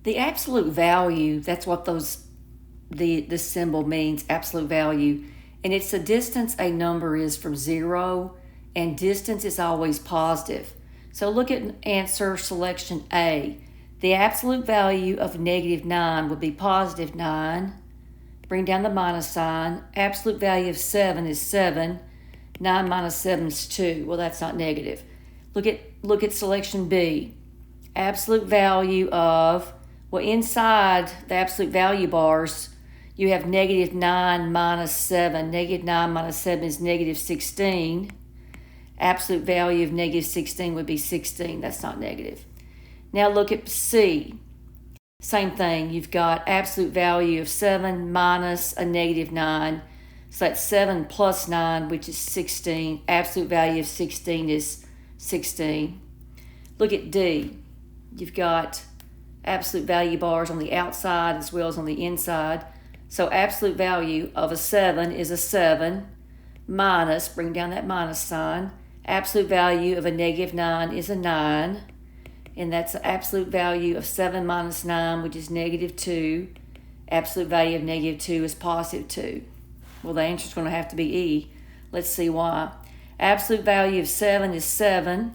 The absolute value, that's what the symbol means, absolute value. And it's the distance a number is from 0, and distance is always positive. So look at answer selection A. The absolute value of -9 would be positive 9. Bring down the minus sign. Absolute value of 7 is 7. 9 minus 7 is 2. Well, that's not negative. Look at selection B. Absolute value of, well, inside the absolute value bars, you have -9 minus 7. -9 minus 7 is -16. Absolute value of -16 would be 16. That's not negative. Now look at C. Same thing. You've got absolute value of 7 minus a -9. So that's 7 plus 9, which is 16. Absolute value of 16 is 16. Look at D. You've got absolute value bars on the outside as well as on the inside. So absolute value of a 7 is a 7 minus, bring down that minus sign. Absolute value of a -9 is a 9. And that's the absolute value of 7 minus 9, which is -2. Absolute value of -2 is +2. Well, the answer is going to have to be E. Let's see why. Absolute value of 7 is 7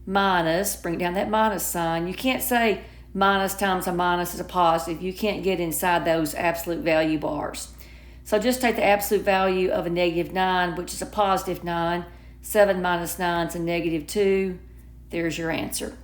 minus, bring down that minus sign. You can't say minus times a minus is a positive. You can't get inside those absolute value bars. So just take the absolute value of a -9, which is a +9. 7 minus 9 is a -2. There's your answer.